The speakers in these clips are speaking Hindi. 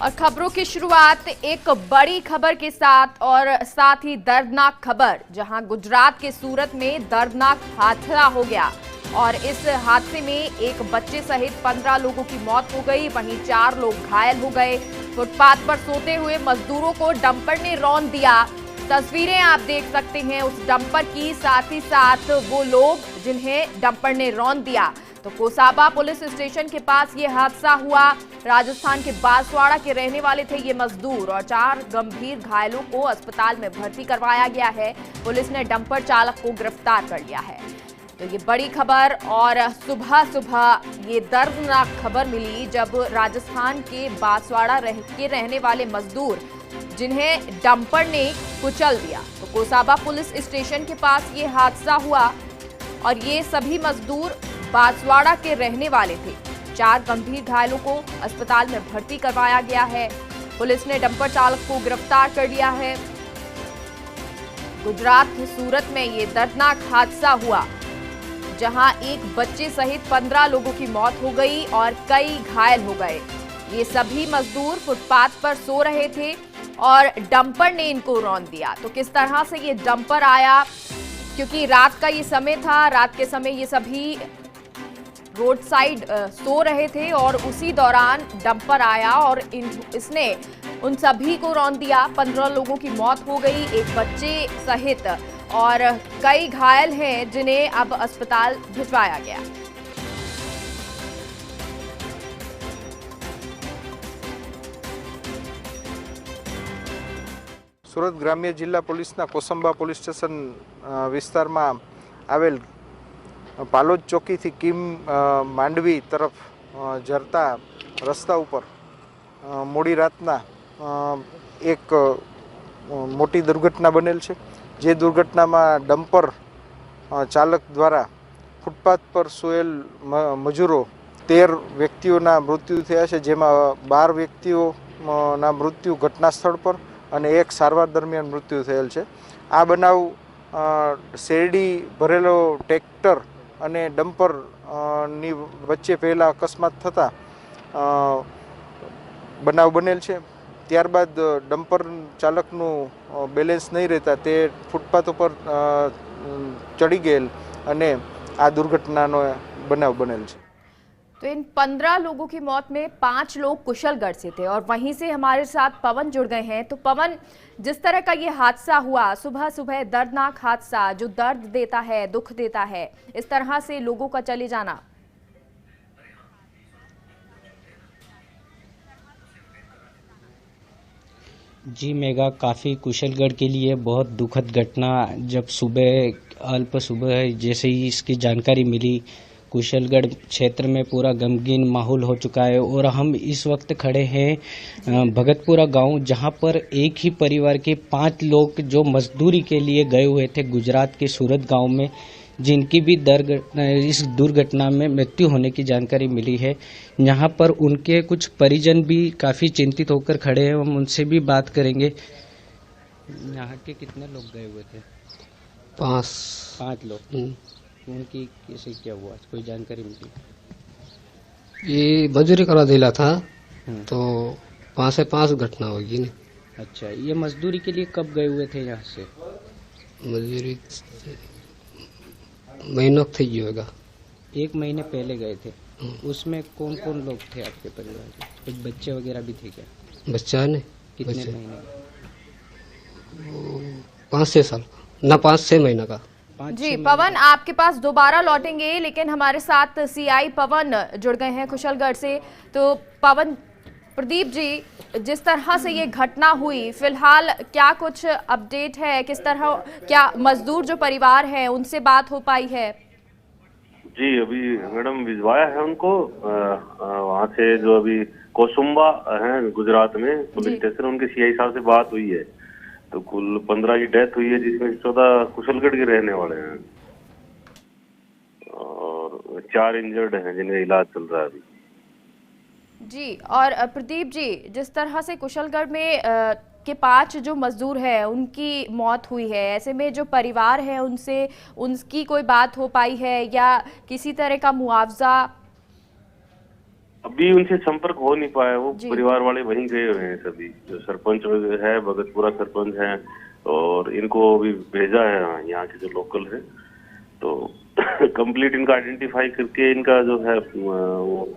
और खबरों की शुरुआत एक बड़ी खबर के साथ और साथ ही दर्दनाक खबर, जहां गुजरात के सूरत में दर्दनाक हादसा हो गया और इस हादसे में एक बच्चे सहित 15 लोगों की मौत हो गई, वहीं 4 लोग घायल हो गए। फुटपाथ पर सोते हुए मजदूरों को डंपर ने रौंद दिया। तस्वीरें आप देख सकते हैं उस डंपर की, साथ ही साथ वो लोग जिन्हें डंपर ने रौंद दिया। तो कोसाबा पुलिस स्टेशन के पास ये हादसा हुआ। राजस्थान के बांसवाड़ा के रहने वाले थे ये मजदूर और 4 गंभीर घायलों को अस्पताल में भर्ती करवाया गया है। पुलिस ने डंपर चालक को गिरफ्तार कर लिया है। तो ये बड़ी खबर और सुबह सुबह ये दर्दनाक खबर मिली जब राजस्थान के बांसवाड़ा के रहने वाले मजदूर जिन्हें डंपर ने कुचल दिया। तो कोसाबा पुलिस स्टेशन के पास ये हादसा हुआ और ये सभी मजदूर बांसवाड़ा के रहने वाले थे। 4 गंभीर घायलों को अस्पताल में भर्ती करवाया गया है। पुलिस ने डंपर चालक को गिरफ्तार कर लिया है। गुजरात के सूरत में ये दर्दनाक हादसा हुआ जहां एक बच्चे सहित 15 लोगों की मौत हो गई और कई घायल हो गए। ये सभी मजदूर फुटपाथ पर सो रहे थे और डंपर ने इनको रौंद दिया। तो किस तरह से ये डंपर आया, क्योंकि रात का ये समय था, रात के समय ये सभी रोड साइड सो रहे थे और उसी दौरान डंपर आया और इसने उन सभी को रौंद दिया। 15 लोगों की मौत हो गई, एक बच्चे सहित, और कई घायल हैं जिन्हें अब अस्पताल भिजवाया गया। સુરત ગ્રામ્ય જિલ્લા પોલીસના કોસંબા પોલીસ સ્ટેશન વિસ્તારમાં આવેલ પાલોદ ચોકીથી કિમ માંડવી તરફ જરતા રસ્તા ઉપર મોડી રાતના એક મોટી દુર્ઘટના બનેલ છે, જે દુર્ઘટનામાં ડમ્પર ચાલક દ્વારા ફૂટપાથ પર સોયેલ મજૂરો 13 વ્યક્તિઓના મૃત્યુ થયા છે, જેમાં 12 વ્યક્તિઓના મૃત્યુ ઘટના સ્થળ પર અને એક સારવાર દરમિયાન મૃત્યુ થયેલ છે। આ બનાવ શેરડી ભરેલો ટ્રેક્ટર અને ડમ્પર ની વચ્ચે પહેલા અકસ્માત થતા બનાવ બનેલ છે। ત્યારબાદ ડમ્પર ચાલકનું બેલેન્સ નહીં રહેતા તે ફૂટપાથ ઉપર ચડી ગયેલ અને આ દુર્ઘટનાનો બનાવ બનેલ છે। तो इन 15 लोगों की मौत में 5 लोग कुशलगढ़ से थे और वहीं से हमारे साथ पवन जुड़ गए हैं। तो पवन, जिस तरह का ये हादसा हुआ, सुबह सुबह दर्दनाक हादसा जो दर्द देता है, दुख देता है, इस तरह से लोगों का चले जाना। जी मेगा, काफ़ी कुशलगढ़ के लिए बहुत दुखद घटना। जब अल्प सुबह जैसे ही इसकी जानकारी मिली, कुशलगढ़ क्षेत्र में पूरा गमगीन माहौल हो चुका है और हम इस वक्त खड़े हैं भगतपुरा गांव, जहां पर एक ही परिवार के 5 लोग जो मजदूरी के लिए गए हुए थे गुजरात के सूरत गांव में, जिनकी भी इस दुर्घटना में मृत्यु होने की जानकारी मिली है। यहाँ पर उनके कुछ परिजन भी काफ़ी चिंतित होकर खड़े हैं, हम उनसे भी बात करेंगे। यहाँ के कितने लोग गए हुए थे? 5 लोग। उनकी कैसे क्या हुआ, कोई जानकारी मिली? ये मजदूरी करा दिला था तो 5 से 5 घटना होगी ना। अच्छा, ये मजदूरी के लिए कब गए हुए थे यहाँ से? मजदूरी महीनों थी होगा। 1 महीने पहले गए थे। उसमें कौन कौन लोग थे आपके परिवार के? कुछ बच्चे वगैरह भी थे क्या? बच्चा ने कितने महीने? 5-6 साल ना, 5-6 महीना का। जी पवन, आपके पास दोबारा लौटेंगे, लेकिन हमारे साथ सीआई पवन जुड़ गए हैं कुशलगढ़ से। तो पवन, प्रदीप जी, जिस तरह से ये घटना हुई, फिलहाल क्या कुछ अपडेट है? किस तरह, क्या मजदूर जो परिवार है उनसे बात हो पाई है? जी अभी मैडम भिजवाया है उनको वहाँ से, जो अभी कोसुम्बा है गुजरात में पुलिस स्टेशन, उनके सीआई साहब से बात हुई है। तो कुल 15 की डेथ हुई है, जिसमें 14 कुशलगढ़ के रहने वाले हैं और 4 इंजर्ड हैं जिन्हें इलाज चल रहा है अभी। जी, और प्रदीप जी, जिस तरह से कुशलगढ़ में के 5 जो मजदूर हैं उनकी मौत हुई है, ऐसे में जो परिवार है उनकी कोई बात हो पाई है या किसी तरह का मुआवजा? अभी उनसे संपर्क हो नहीं पाया, वो जी। परिवार वाले वहीं गए हुए हैं सभी, जो सरपंच है, भगतपुरा सरपंच है, और इनको अभी भेजा है यहाँ के जो लोकल है, तो कंप्लीट इनका आइडेंटिफाई करके इनका जो है वो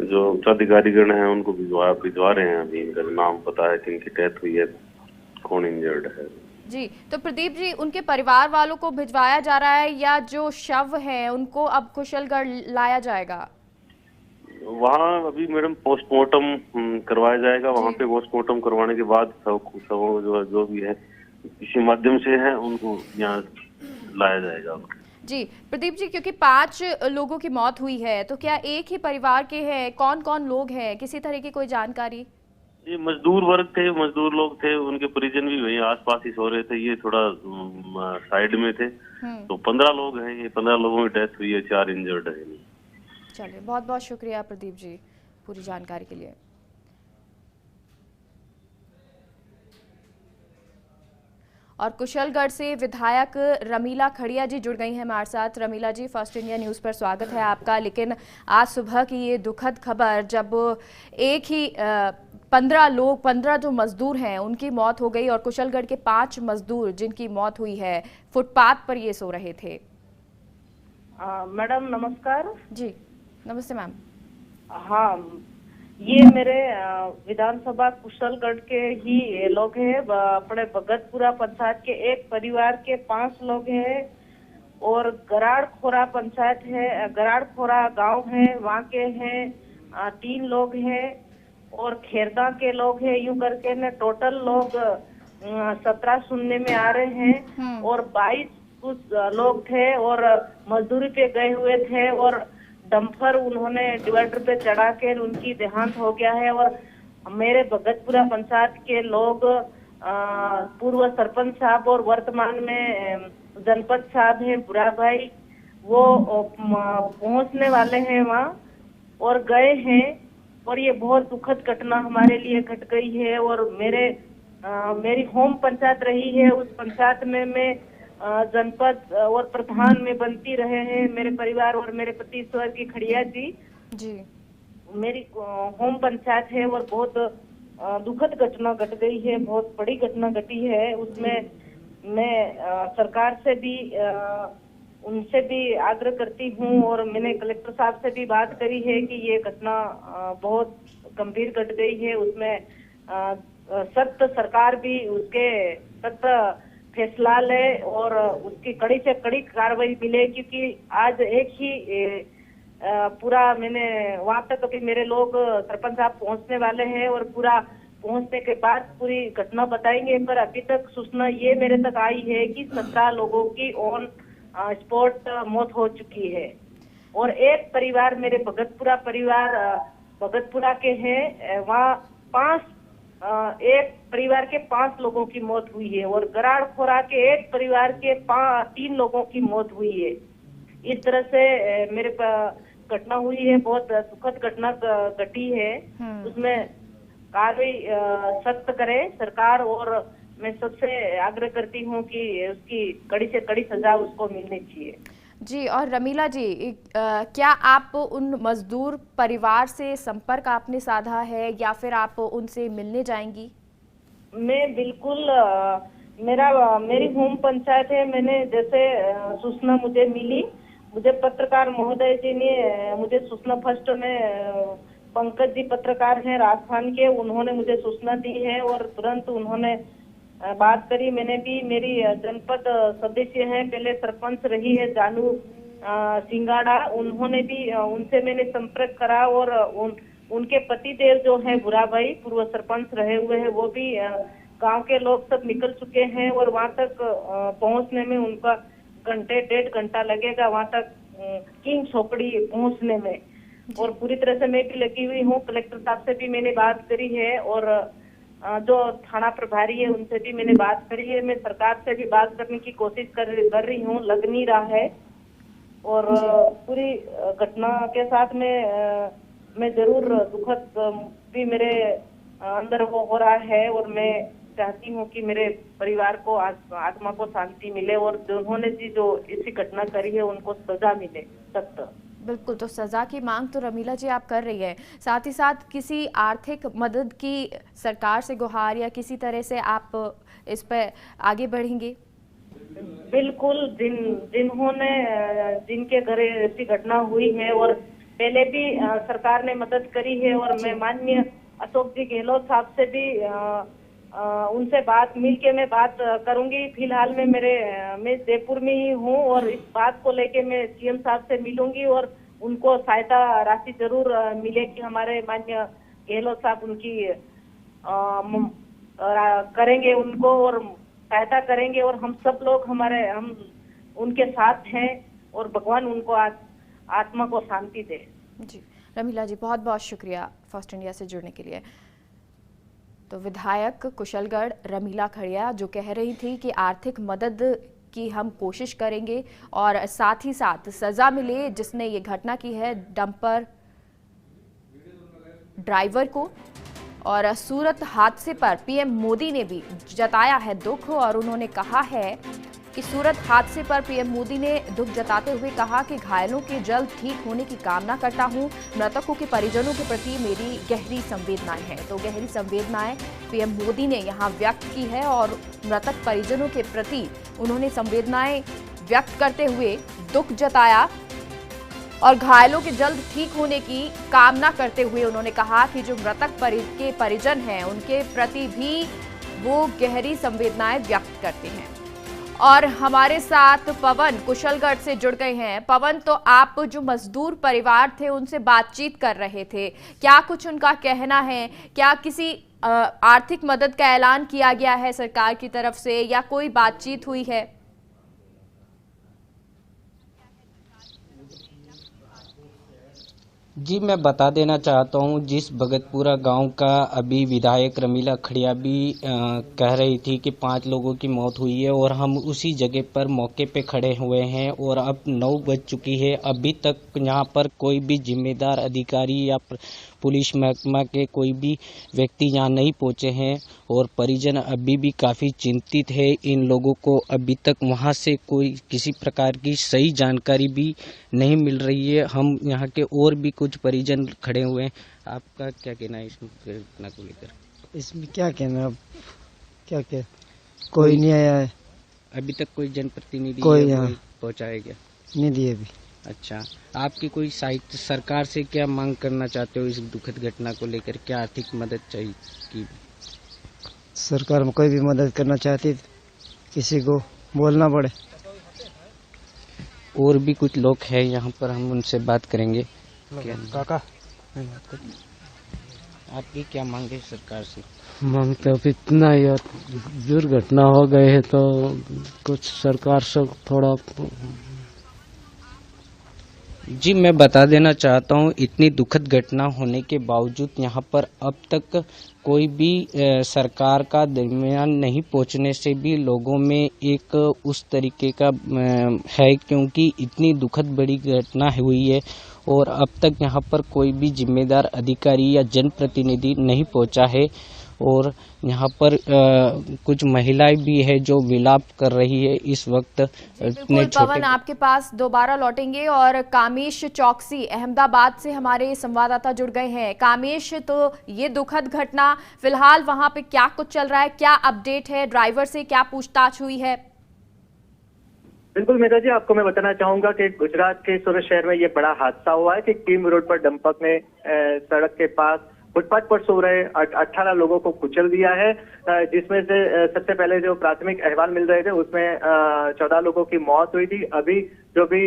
जो उच्चाधिकारीगण है उनको भिजवा रहे हैं। अभी इनका जो नाम पता है कि इनकी डेथ हुई है, कौन इंजर्ड है। जी, तो प्रदीप जी, उनके परिवार वालों को भिजवाया जा रहा है या जो शव हैं उनको अब कुशलगढ़ लाया जाएगा? वहाँ अभी मैडम पोस्टमार्टम करवाया जाएगा, वहाँ पे पोस्टमार्टम करवाने के बाद सब जो भी है किसी माध्यम से है उनको यहाँ लाया जाएगा। जी प्रदीप जी, क्योंकि 5 लोगों की मौत हुई है, तो क्या एक ही परिवार के हैं? कौन कौन लोग हैं, किसी तरह की कोई जानकारी? ये मजदूर वर्ग थे, मजदूर लोग थे, उनके परिजन भी वहीं आसपास ही सो रहे थे, ये थोड़ा साइड में थे। तो 15 लोग हैं, ये 15 लोगों की डेथ हुई है, 4 इंजर्ड है। चलिए, बहुत बहुत शुक्रिया प्रदीप जी पूरी जानकारी के लिए। और कुशलगढ़ से विधायक रमीला खड़िया जी जुड़ गई हैं हमारे साथ। रमीला जी, फर्स्ट इंडिया न्यूज़ पर स्वागत है आपका। लेकिन आज सुबह की ये दुखद खबर, जब एक ही 15 जो मजदूर हैं उनकी मौत हो गई और कुशलगढ़ के 5 मजदूर जिनकी मौत हुई है फुटपाथ पर ये सो रहे थे। मैडम नमस्कार। जी नमस्ते मैम। हाँ, ये मेरे विधानसभा कुशलगढ़ के ही लोग हैं, अपने भगतपुरा पंचायत के एक परिवार के 5 लोग हैं, और गराड़खोरा पंचायत है, गराड़खोरा गांव है, वहाँ के हैं 3 लोग हैं, और खेरदा के लोग हैं। यूं करके न टोटल लोग 17 सुनने में आ रहे हैं, और 22 कुछ लोग थे और मजदूरी पे गए हुए थे, और डंपर उन्होंने डिवाइडर पे चढ़ा के उनकी देहांत हो गया है। और मेरे भगतपुरा पंचायत के लोग पूर्व सरपंच साहब और वर्तमान में जनपद साहब हैं बुरा भाई, वो पहुंचने वाले हैं वहाँ और गए हैं। और ये बहुत दुखद घटना हमारे लिए घट गई है। और मेरी होम पंचायत रही है, उस पंचायत में मैं जनपद और प्रधान में बनती रहे हैं, मेरे परिवार और मेरे पति स्वर्गीय खड़िया जी। मेरी होम पंचायत है और बहुत दुखद घटना घट गई है, बहुत बड़ी घटना घटी है। उसमें मैं सरकार से भी उनसे भी आग्रह करती हूँ, और मैंने कलेक्टर साहब से भी बात करी है कि ये घटना बहुत गंभीर घट गई है। उसमें सख्त सरकार भी उसके सख्त फैसला ले और उसकी कड़ी से कड़ी कार्रवाई मिले, क्योंकि आज एक ही पूरा मैंने वहां तक अभी मेरे लोग सरपंच साहब पहुंचने वाले हैं और पूरा पहुंचने के बाद पूरी घटना बताएंगे। पर अभी तक सूचना ये मेरे तक आई है कि 17 लोगों की ऑन स्पॉट मौत हो चुकी है, और एक परिवार मेरे भगतपुरा परिवार भगतपुरा के हैं, वहाँ एक परिवार के 5 लोगों की मौत हुई है, और गराड़खोरा के एक परिवार के 3 लोगों की मौत हुई है। इस तरह से मेरे घटना हुई है, बहुत दुखद घटना घटी है। उसमें कार्रवाई सख्त करे सरकार, और मैं सबसे आग्रह करती हूँ कि उसकी कड़ी से कड़ी सजा उसको मिलनी चाहिए। जी, और रमीला जी, क्या आप उन मजदूर परिवार से संपर्क आपने साधा है या फिर आप उनसे मिलने जाएंगी? मैं बिल्कुल, मेरी होम पंचायत है, मैंने जैसे सूचना मुझे मिली, मुझे पत्रकार महोदय जी ने मुझे सूचना फर्स्ट में पंकज जी पत्रकार हैं राजस्थान के, उन्होंने मुझे सूचना दी है और तुरंत उन्होंने बात करी। मैंने भी, मेरी जनपद सदस्य हैं, पहले सरपंच रही है जानू सिंगाड़ा, उन्होंने भी, उनसे मैंने संपर्क करा, और उनके पति देव जो है बुरा भाई पूर्व सरपंच रहे हुए हैं, वो भी गांव के लोग सब निकल चुके हैं, और वहां तक पहुंचने में उनका 1.5 घंटा लगेगा, वहां तक किंग छोकड़ी पहुंचने में। और पूरी तरह से मैं भी लगी हुई हूँ, कलेक्टर साहब से भी मैंने बात करी है, और जो थाना प्रभारी है उनसे भी मैंने बात करी है। मैं सरकार से भी बात करने की कोशिश कर रही हूँ, लग नहीं रहा है। और पूरी घटना के साथ में मैं जरूर दुखद भी मेरे अंदर वो हो रहा है, और मैं चाहती हूँ कि मेरे परिवार को आत्मा को शांति मिले, और जिन्होंने जो इसी घटना करी है उनको सजा मिले सख्त। बिल्कुल, तो सजा की मांग तो रमीला जी आप कर रही है, साथ ही साथ किसी आर्थिक मदद की सरकार से गुहार या किसी तरह से आप इस पर आगे बढ़ेंगे? बिल्कुल, जिन्होंने जिनके घर ऐसी घटना हुई है और पहले भी सरकार ने मदद करी है, और मैं माननीय अशोक जी गहलोत साहब से भी उनसे मैं बात करूंगी। फिलहाल मैं जयपुर में ही हूँ, और इस बात को लेके मैं सीएम साहब से मिलूंगी और उनको सहायता राशि जरूर मिलेगी। हमारे माननीय गहलोत साहब उनकी करेंगे उनको और सहायता करेंगे, और हम सब लोग हम उनके साथ हैं, और भगवान उनको आत्मा को शांति दे। जी रमीला जी, बहुत बहुत शुक्रिया फर्स्ट इंडिया से जुड़ने के लिए। तो विधायक कुशलगढ़ रमीला खड़िया जो कह रही थी कि आर्थिक मदद की हम कोशिश करेंगे और साथ ही साथ सजा मिले जिसने ये घटना की है डंपर ड्राइवर को। और सूरत हादसे पर पीएम मोदी ने भी जताया है दुख, और उन्होंने कहा है कि सूरत हादसे पर पीएम मोदी ने दुख जताते हुए कहा कि घायलों के जल्द ठीक होने की कामना करता हूं, मृतकों के परिजनों के प्रति मेरी गहरी संवेदनाएं हैं। तो गहरी संवेदनाएं पीएम मोदी ने यहां व्यक्त की है, और मृतक परिजनों के प्रति उन्होंने संवेदनाएं व्यक्त करते हुए दुख जताया और घायलों के जल्द ठीक होने की कामना करते हुए उन्होंने कहा कि जो मृतक के परिजन हैं उनके प्रति भी वो गहरी संवेदनाएं व्यक्त करते हैं। और हमारे साथ पवन कुशलगढ़ से जुड़ गए हैं। पवन, तो आप जो मजदूर परिवार थे उनसे बातचीत कर रहे थे, क्या कुछ उनका कहना है? क्या किसी आर्थिक मदद का ऐलान किया गया है सरकार की तरफ से, या कोई बातचीत हुई है? जी, मैं बता देना चाहता हूँ, जिस भगतपुरा गांव का अभी विधायक रमीला खड़िया भी कह रही थी कि 5 लोगों की मौत हुई है, और हम उसी जगह पर मौके पे खड़े हुए हैं और अब 9 बज चुकी है। अभी तक यहाँ पर कोई भी जिम्मेदार अधिकारी या पुलिस महकमा के कोई भी व्यक्ति यहाँ नहीं पहुँचे हैं, और परिजन अभी भी काफ़ी चिंतित है। इन लोगों को अभी तक वहाँ से कोई किसी प्रकार की सही जानकारी भी नहीं मिल रही है। हम यहाँ के और भी कुछ परिजन खड़े हुए हैं, आपका क्या कहना है इस घटना को लेकर? इसमें क्या कहना, अब क्या कोई नहीं आया है अभी तक, कोई जनप्रतिनिधि कोई पहुँचाया गया नहीं दिए अभी। अच्छा, आपकी कोई साहित्य सरकार से क्या मांग करना चाहते हो इस दुखद घटना को लेकर? क्या आर्थिक मदद चाहिए की सरकार में कोई भी मदद करना चाहती, किसी को बोलना पड़े। और भी कुछ लोग हैं यहाँ पर, हम उनसे बात करेंगे। काका, आपकी क्या मांग है सरकार से? मांगते अब इतना यार दुर्घटना हो गए है तो कुछ सरकार से थोड़ा। जी, मैं बता देना चाहता हूँ, इतनी दुखद घटना होने के बावजूद यहाँ पर अब तक कोई भी सरकार का दरमियान नहीं पहुँचने से भी लोगों में एक उस तरीके का है, क्योंकि इतनी दुखद बड़ी घटना हुई है और अब तक यहाँ पर कोई भी जिम्मेदार अधिकारी या जनप्रतिनिधि नहीं पहुँचा है। और यहाँ पर कुछ महिलाएं भी है जो विलाप कर रही है इस वक्त। बिल्कुल पवन, आपके पास दोबारा लौटेंगे, और कामेश चौकसी अहमदाबाद से हमारे संवाददाता जुड़ गए हैं। कामेश, तो ये दुखद घटना, फिलहाल वहां पे क्या कुछ चल रहा है, क्या अपडेट है? ड्राइवर से क्या पूछताछ हुई है? बिल्कुल मेघा जी, आपको मैं बताना चाहूंगा कि गुजरात के सूरत शहर में ये बड़ा हादसा हुआ है कि किम रोड पर डंपर ने सड़क के पास फुटपाथ पर सो रहे 18 लोगों को कुचल दिया है, जिसमें से सबसे पहले जो प्राथमिक अहवाल मिल रहे थे उसमें 14 लोगों की मौत हुई थी। अभी जो भी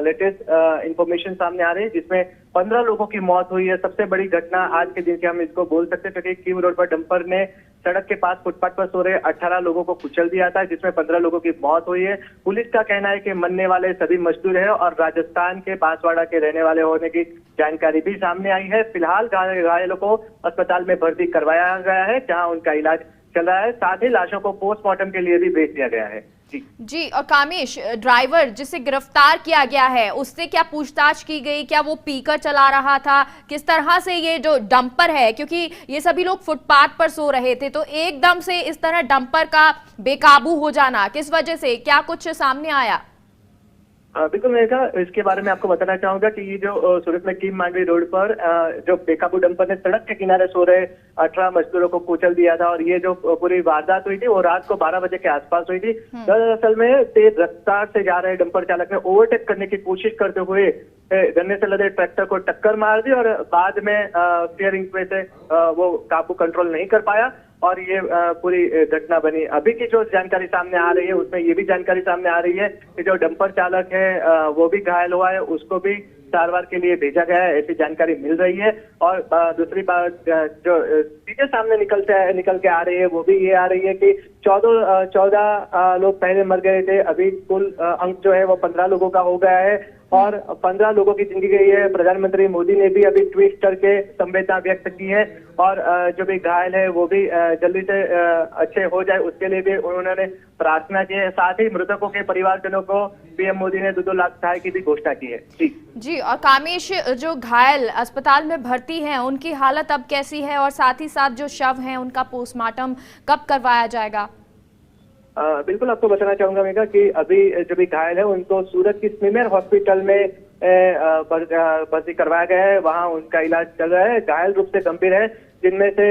लेटेस्ट इंफॉर्मेशन सामने आ रही है जिसमें 15 लोगों की मौत हुई है। सबसे बड़ी घटना आज के दिन की हम इसको बोल सकते हैं, क्योंकि किम रोड पर डंपर ने सड़क के पास फुटपाथ पर सो रहे 18 लोगों को कुचल दिया था, जिसमें 15 लोगों की मौत हुई है। पुलिस का कहना है कि मरने वाले सभी मजदूर हैं और राजस्थान के बांसवाड़ा के रहने वाले होने की जानकारी भी सामने आई है। फिलहाल घायलों को अस्पताल में भर्ती करवाया गया है, जहां उनका इलाज चल रहा है। साथ ही लाशों को पोस्टमार्टम के लिए भी भेज दिया गया है। जी, और कामेश, ड्राइवर जिसे गिरफ्तार किया गया है उससे क्या पूछताछ की गई? क्या वो पीकर चला रहा था? किस तरह से ये जो डंपर है, क्योंकि ये सभी लोग फुटपाथ पर सो रहे थे, तो एकदम से इस तरह डंपर का बेकाबू हो जाना किस वजह से, क्या कुछ सामने आया? बिल्कुल मेघा, इसके बारे में आपको बताना चाहूंगा कि ये जो सूरत में कीम मांडवी रोड पर जो बेकाबू डंपर ने सड़क के किनारे सो रहे 18 मजदूरों को कुचल दिया था, और ये जो पूरी वारदात हुई थी वो रात को 12 बजे के आसपास हुई थी। दरअसल में तेज रफ्तार से जा रहे डंपर चालक ने ओवरटेक करने की कोशिश करते हुए गन्ने से लदे ट्रैक्टर को टक्कर मार दी, और बाद में स्टीयरिंग पे से वो काबू कंट्रोल नहीं कर पाया और ये पूरी घटना बनी। अभी की जो जानकारी सामने आ रही है उसमें ये भी जानकारी सामने आ रही है कि जो डंपर चालक है वो भी घायल हुआ है, उसको भी सारवार के लिए भेजा गया है, ऐसी जानकारी मिल रही है। और दूसरी बात जो चीजें सामने निकल के आ रही है वो भी ये आ रही है कि 14 लोग पहले मर गए थे, अभी कुल अंक जो है वो 15 लोगों का हो गया है और 15 लोगों की जिंदगी गई है। प्रधानमंत्री मोदी ने भी अभी ट्वीट करके संवेदना व्यक्त की है और जो भी घायल है वो भी जल्दी से अच्छे हो जाए उसके लिए भी उन्होंने प्रार्थना की है। साथ ही मृतकों के परिवारजनों को पीएम मोदी ने 2-2 लाख सहायता की भी घोषणा की है। जी, और कामेश, जो घायल अस्पताल में भर्ती हैं उनकी हालत अब कैसी है, और साथ ही साथ जो शव हैं उनका पोस्टमार्टम कब करवाया जाएगा? बिल्कुल आपको बताना चाहूंगा मेघा कि अभी जो भी घायल है उनको सूरत की स्मिमेर हॉस्पिटल में भर्ती करवाया गया है, वहां उनका इलाज चल रहा है। घायल रूप से गंभीर है, जिनमें से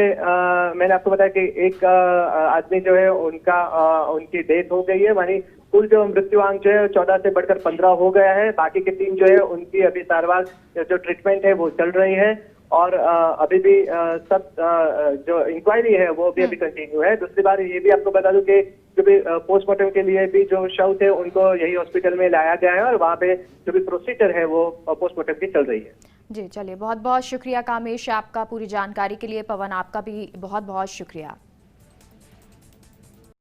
मैंने आपको बताया कि एक आदमी जो है उनकी डेथ हो गई है, वहीं कुल जो मृत्युआंक जो है 14 से बढ़कर 15 हो गया है। बाकी के 3 जो है उनकी अभी सारवार जो ट्रीटमेंट है वो चल रही है और अभी भी सब जो इंक्वायरी है वो भी अभी कंटिन्यू है। दूसरी बात ये भी आपको बता दूं कि जो भी पोस्टमार्टम के लिए भी जो शव थे उनको यही हॉस्पिटल में लाया गया है और वहाँ पे जो भी प्रोसीजर है वो पोस्टमार्टम की चल रही है। जी, चलिए, बहुत बहुत शुक्रिया कामेश आपका पूरी जानकारी के लिए। पवन, आपका भी बहुत बहुत शुक्रिया।